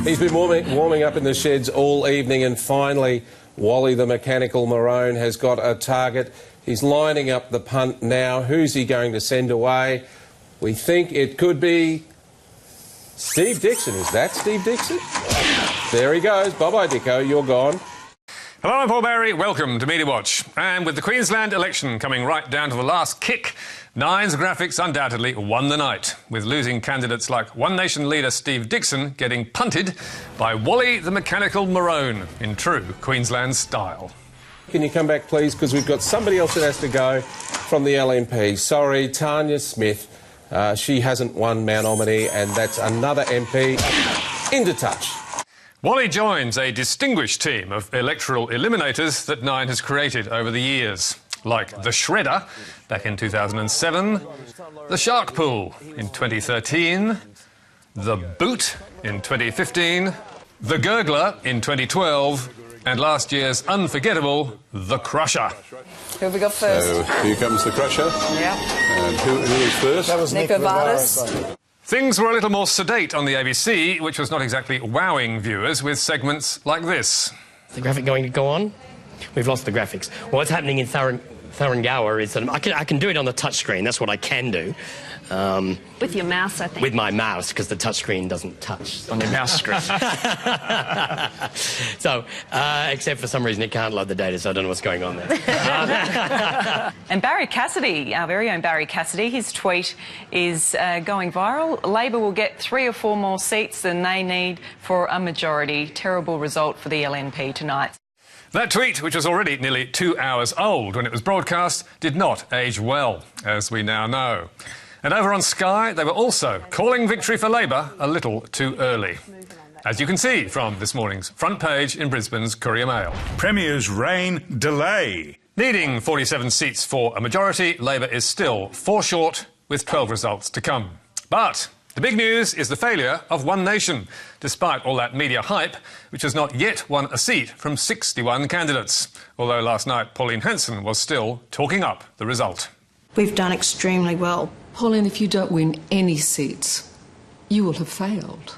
He's been warming up in the sheds all evening, and finally Wally the Mechanical Maroon has got a target. He's lining up the punt now. Who's he going to send away? We think it could be Steve Dixon. Is that Steve Dixon? There he goes. Bye-bye, Dicko. You're gone. Hello, I'm Paul Barry. Welcome to Media Watch. And with the Queensland election coming right down to the last kick, Nine's graphics undoubtedly won the night, with losing candidates like One Nation leader Steve Dixon getting punted by Wally the Mechanical Maroon in true Queensland style. Can you come back, please, because we've got somebody else that has to go from the LNP. Sorry, Tanya Smith. She hasn't won Mount Omany, and that's another MP into touch. Wally joins a distinguished team of electoral eliminators that Nine has created over the years, like the Shredder back in 2007, the Shark Pool in 2013, the Boot in 2015, the Gurgler in 2012, and last year's unforgettable, the Crusher. Who have we got first? So here comes the Crusher. Yeah. And who is first? That was Nico Vardis. Things were a little more sedate on the ABC, which was not exactly wowing viewers with segments like this. The graphic going to go on? We've lost the graphics. What's happening in Thuringowa is that I can do it on the touchscreen. That's what I can do. With your mouse, I think. With my mouse, because the touchscreen doesn't touch on your mouse screen. So, except for some reason it can't load the data, so I don't know what's going on there. And Barry Cassidy, our very own Barry Cassidy, his tweet is going viral. Labor will get 3 or 4 more seats than they need for a majority. Terrible result for the LNP tonight. That tweet, which was already nearly 2 hours old when it was broadcast, did not age well, as we now know. And over on Sky, they were also calling victory for Labor a little too early, as you can see from this morning's front page in Brisbane's Courier Mail. Premier's reign delay. Needing 47 seats for a majority, Labor is still 4 short, with 12 results to come. But the big news is the failure of One Nation, despite all that media hype, which has not yet won a seat from 61 candidates, although last night Pauline Hanson was still talking up the result. We've done extremely well. Pauline, if you don't win any seats, you will have failed.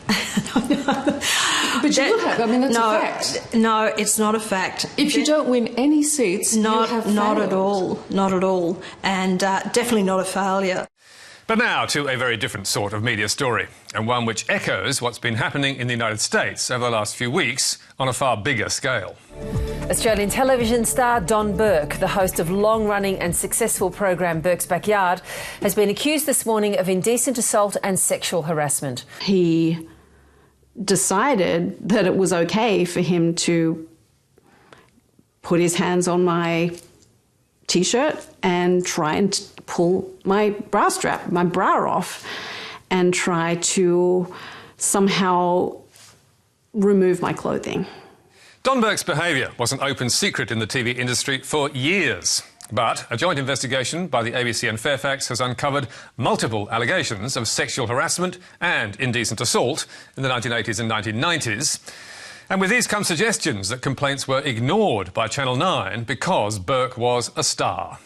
But you will have. I mean, that's a fact. No, it's not a fact. If you don't win any seats, you have failed. Not at all. Not at all. And definitely not a failure. But now to a very different sort of media story, and one which echoes what's been happening in the United States over the last few weeks on a far bigger scale. Australian television star Don Burke, the host of long-running and successful program Burke's Backyard, has been accused this morning of indecent assault and sexual harassment. He decided that it was okay for him to put his hands on my T-shirt and try and pull my bra strap, my bra off, and try to somehow remove my clothing. Don Burke's behaviour was an open secret in the TV industry for years. But a joint investigation by the ABC and Fairfax has uncovered multiple allegations of sexual harassment and indecent assault in the 1980s and 1990s. And with these come suggestions that complaints were ignored by Channel 9 because Burke was a star.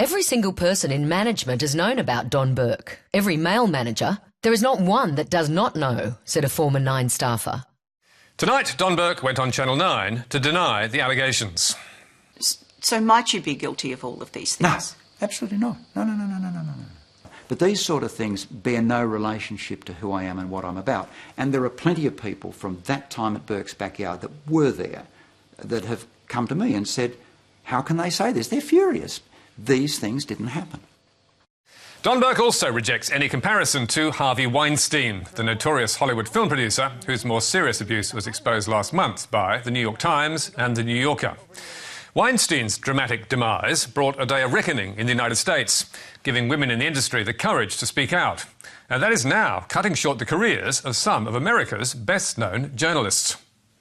Every single person in management has known about Don Burke. Every male manager. There is not one that does not know, said a former Nine staffer. Tonight, Don Burke went on Channel 9 to deny the allegations. So might you be guilty of all of these things? No, absolutely not. No. But these sort of things bear no relationship to who I am and what I'm about. And there are plenty of people from that time at Burke's Backyard that were there that have come to me and said, how can they say this? They're furious. These things didn't happen. Don Burke also rejects any comparison to Harvey Weinstein, the notorious Hollywood film producer whose more serious abuse was exposed last month by the New York Times and the New Yorker. Weinstein's dramatic demise brought a day of reckoning in the United States, giving women in the industry the courage to speak out. And that is now cutting short the careers of some of America's best-known journalists.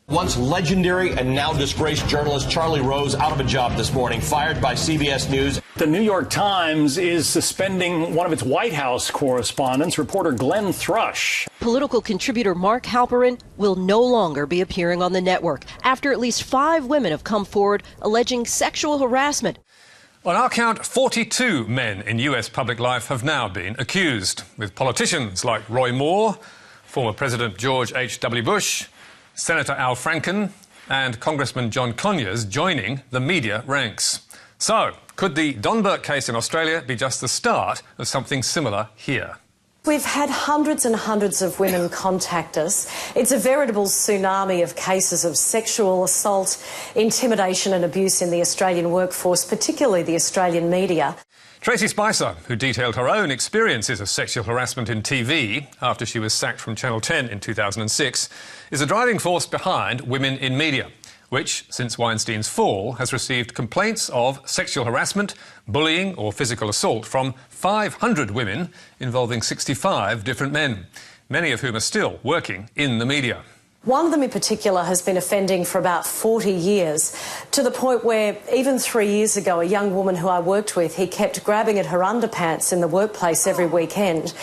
Once legendary and now disgraced journalist Charlie Rose out of a job this morning, fired by CBS News. The New York Times is suspending one of its White House correspondents, reporter Glenn Thrush. Political contributor Mark Halperin will no longer be appearing on the network after at least 5 women have come forward alleging sexual harassment. On our count, 42 men in US public life have now been accused, with politicians like Roy Moore, former President George H.W. Bush, Senator Al Franken and Congressman John Conyers joining the media ranks. So, could the Don Burke case in Australia be just the start of something similar here? We've had hundreds and hundreds of women contact us. It's a veritable tsunami of cases of sexual assault, intimidation and abuse in the Australian workforce, particularly the Australian media. Tracy Spicer, who detailed her own experiences of sexual harassment in TV after she was sacked from Channel 10 in 2006, is a driving force behind Women in Media, which, since Weinstein's fall, has received complaints of sexual harassment, bullying or physical assault from 500 women involving 65 different men, many of whom are still working in the media. One of them in particular has been offending for about 40 years, to the point where even 3 years ago, a young woman who I worked with, he kept grabbing at her underpants in the workplace every weekend.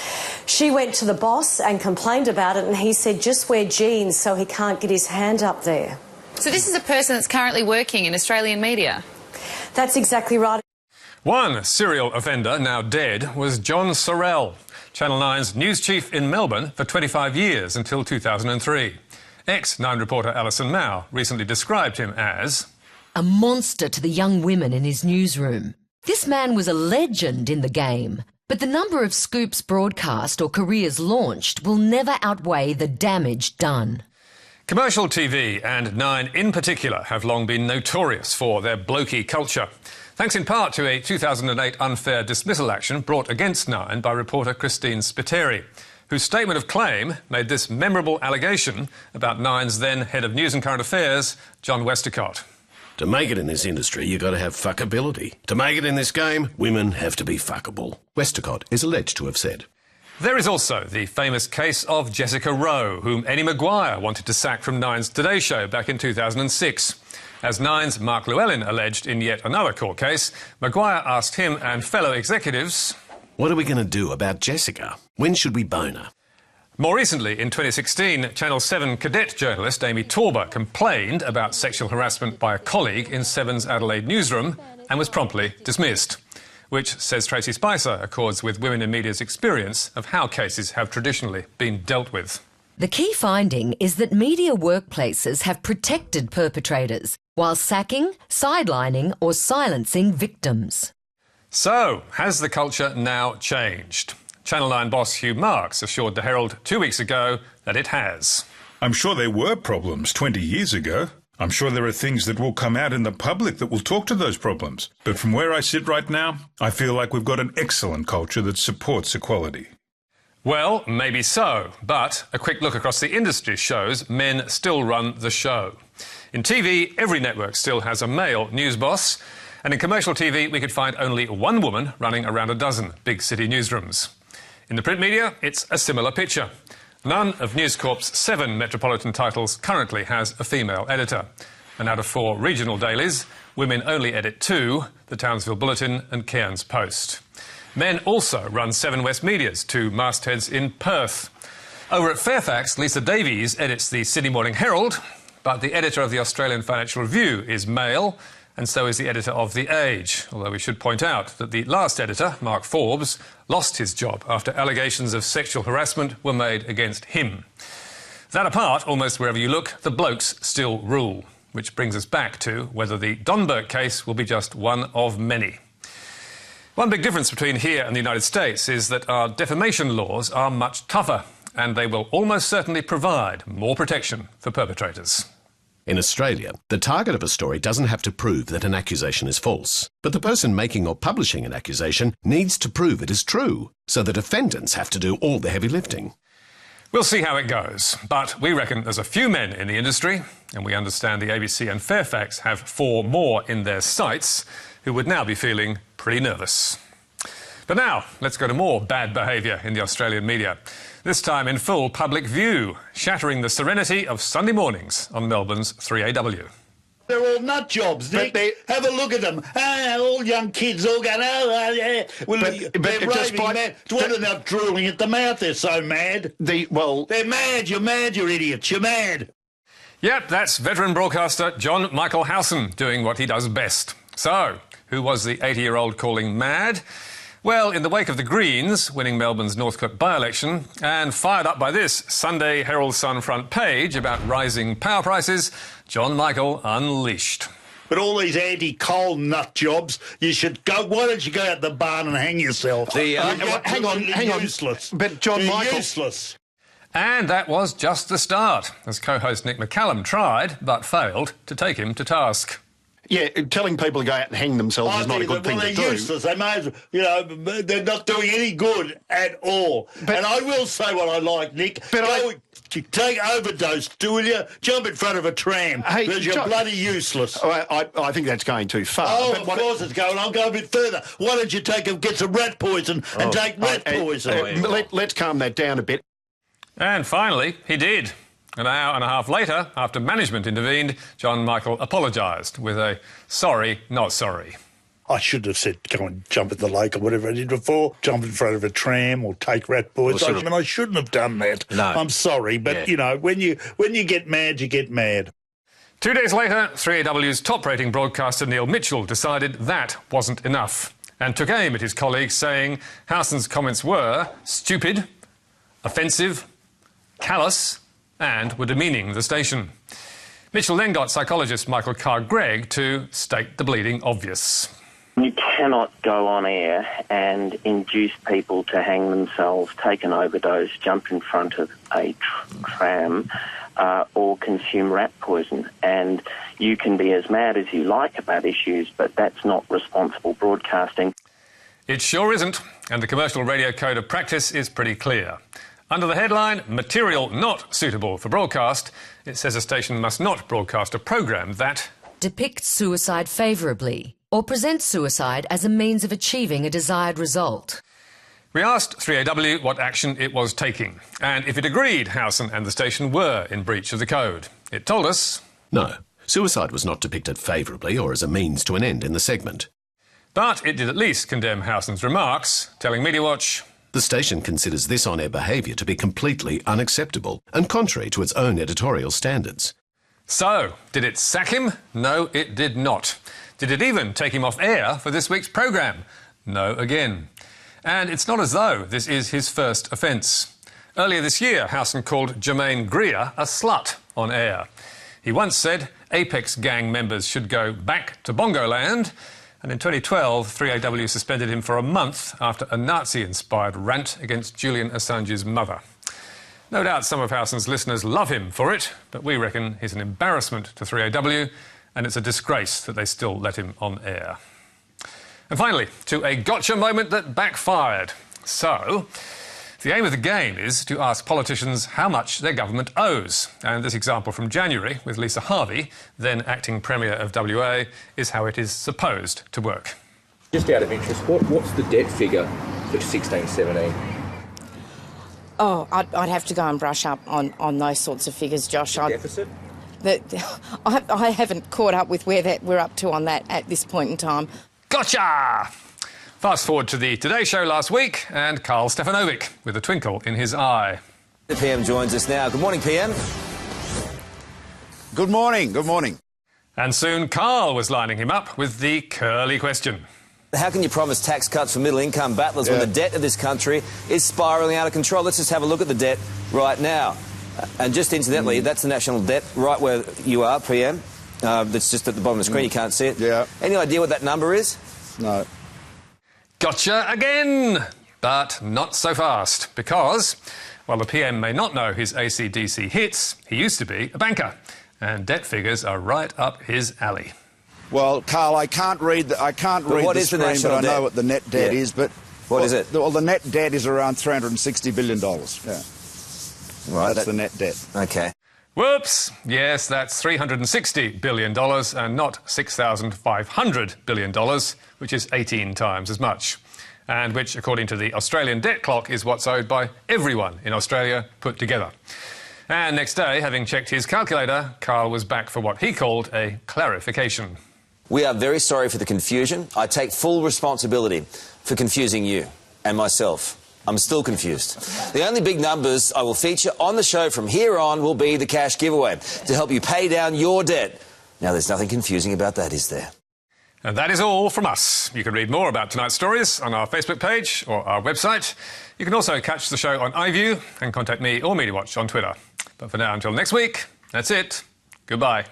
She went to the boss and complained about it, and he said, just wear jeans so he can't get his hand up there. So this is a person that's currently working in Australian media? That's exactly right. One serial offender, now dead, was John Sorrell, Channel 9's news chief in Melbourne for 25 years until 2003. Ex-9 reporter Alison Mao recently described him as a monster to the young women in his newsroom. This man was a legend in the game, but the number of scoops broadcast or careers launched will never outweigh the damage done. Commercial TV, and 9 in particular, have long been notorious for their blokey culture, thanks in part to a 2008 unfair dismissal action brought against 9 by reporter Christine Spiteri, whose statement of claim made this memorable allegation about 9's then head of news and current affairs, John Westacott. To make it in this industry, you've got to have fuckability. To make it in this game, women have to be fuckable. Westacott is alleged to have said. There is also the famous case of Jessica Rowe, whom Eddie Maguire wanted to sack from 9's Today Show back in 2006. As 9's Mark Llewellyn alleged in yet another court case, Maguire asked him and fellow executives, what are we going to do about Jessica? When should we bone her? More recently, in 2016, Channel 7 cadet journalist Amy Torber complained about sexual harassment by a colleague in 7's Adelaide newsroom and was promptly dismissed, which, says Tracy Spicer, accords with Women in Media's experience of how cases have traditionally been dealt with. The key finding is that media workplaces have protected perpetrators while sacking, sidelining or silencing victims. So, has the culture now changed? Channel 9 boss Hugh Marks assured the Herald 2 weeks ago that it has. I'm sure there were problems 20 years ago. I'm sure there are things that will come out in the public that will talk to those problems. But from where I sit right now, I feel like we've got an excellent culture that supports equality. Well, maybe so, but a quick look across the industry shows men still run the show. In TV, every network still has a male news boss, and in commercial TV, we could find only one woman running around a dozen big city newsrooms. In the print media, it's a similar picture. None of News Corp's 7 metropolitan titles currently has a female editor. And out of 4 regional dailies, women only edit 2, the Townsville Bulletin and Cairns Post. Men also run 7 West Media's 2 mastheads in Perth. Over at Fairfax, Lisa Davies edits the Sydney Morning Herald, but the editor of the Australian Financial Review is male, and so is the editor of The Age, although we should point out that the last editor, Mark Forbes, lost his job after allegations of sexual harassment were made against him. That apart, almost wherever you look, the blokes still rule, which brings us back to whether the Don Burke case will be just one of many. One big difference between here and the United States is that our defamation laws are much tougher, and they will almost certainly provide more protection for perpetrators. In Australia, the target of a story doesn't have to prove that an accusation is false, but the person making or publishing an accusation needs to prove it is true, so the defendants have to do all the heavy lifting. We'll see how it goes, but we reckon there's a few men in the industry, and we understand the ABC and Fairfax have 4 more in their sights who would now be feeling pretty nervous. But now, let's go to more bad behaviour in the Australian media. This time in full public view, shattering the serenity of Sunday mornings on Melbourne's 3AW. They're all nut jobs, Nick. Have a look at them. All young kids all going, yeah. Well, they're raving mad. It's what enough drooling at the mouth. They're so mad. They're mad. You're mad, you idiots. You're mad. Yep, that's veteran broadcaster John Michael Howson doing what he does best. So, who was the 80-year-old calling mad? Well, in the wake of the Greens winning Melbourne's Northcote by-election, and fired up by this Sunday Herald Sun front page about rising power prices, John Michael unleashed. But all these anti-coal nut jobs, you should go. Why don't you go out the barn and hang yourself? Hang on. Useless. But John Michael, useless. And that was just the start, as co-host Nick McCallum tried, but failed, to take him to task. Yeah, telling people to go out and hang themselves is not a good thing to do. They're useless. They may as well, they're not doing any good at all. And I will say what I like, Nick. But take overdose, will you? Jump in front of a tram. Hey, because you're bloody useless. I think that's going too far. Oh, of course it's going. I'll go a bit further. Why don't you get some rat poison and take rat poison? Let's calm that down a bit. And finally, he did. An hour and a half later, after management intervened, John Michael apologised with a sorry, not sorry. I should have said go and jump at the lake or whatever I did before, jump in front of a tram or take rat poison. I shouldn't have done that. No. I'm sorry, but, when you get mad, you get mad. 2 days later, 3AW's top-rating broadcaster Neil Mitchell decided that wasn't enough and took aim at his colleagues, saying Howson's comments were stupid, offensive, callous and were demeaning the station. Mitchell then got psychologist Michael Carr-Gregg to state the bleeding obvious. You cannot go on air and induce people to hang themselves, take an overdose, jump in front of a tram or consume rat poison. And you can be as mad as you like about issues, but that's not responsible broadcasting. It sure isn't, and the Commercial Radio Code of Practice is pretty clear. Under the headline, Material Not Suitable for Broadcast, it says a station must not broadcast a programme that depicts suicide favourably or presents suicide as a means of achieving a desired result. We asked 3AW what action it was taking and if it agreed Howson and the station were in breach of the code. It told us no, suicide was not depicted favourably or as a means to an end in the segment. But it did at least condemn Howson's remarks, telling Media Watch the station considers this on-air behaviour to be completely unacceptable and contrary to its own editorial standards. So, did it sack him? No, it did not. Did it even take him off air for this week's programme? No again. And it's not as though this is his first offence. Earlier this year, Howson called Jermaine Greer a slut on air. He once said Apex gang members should go back to Bongoland. And in 2012, 3AW suspended him for a month after a Nazi-inspired rant against Julian Assange's mother. No doubt some of Howson's listeners love him for it, but we reckon he's an embarrassment to 3AW, and it's a disgrace that they still let him on air. And finally, to a gotcha moment that backfired. So, the aim of the game is to ask politicians how much their government owes. And this example from January with Lisa Harvey, then acting Premier of WA, is how it is supposed to work. Just out of interest, what's the debt figure for 16-17? Oh, I'd have to go and brush up on those sorts of figures, Josh. The deficit? I haven't caught up with where we're up to on that at this point in time. Gotcha! Fast forward to the Today Show last week and Karl Stefanovic with a twinkle in his eye. The PM joins us now. Good morning, PM. Good morning, good morning. And soon Karl was lining him up with the curly question. How can you promise tax cuts for middle-income battlers when the debt of this country is spiralling out of control? Let's just have a look at the debt right now. And just incidentally, that's the national debt right where you are, PM. That's just at the bottom of the screen, you can't see it. Yeah. Any idea what that number is? No. Gotcha again! But not so fast, because while the PM may not know his AC/DC hits, he used to be a banker, and debt figures are right up his alley. Well, Karl, I can't read the screen, but I know what the net debt is. But what is it? Well, the net debt is around $360 billion. Yeah. Right. That's the net debt. Okay. Whoops! Yes, that's $360 billion and not $6,500 billion, which is 18 times as much. And which, according to the Australian debt clock, is what's owed by everyone in Australia put together. And next day, having checked his calculator, Karl was back for what he called a clarification. We are very sorry for the confusion. I take full responsibility for confusing you and myself. I'm still confused. The only big numbers I will feature on the show from here on will be the cash giveaway to help you pay down your debt. Now, there's nothing confusing about that, is there? And that is all from us. You can read more about tonight's stories on our Facebook page or our website. You can also catch the show on iView and contact me or Media Watch on Twitter. But for now, until next week, that's it. Goodbye.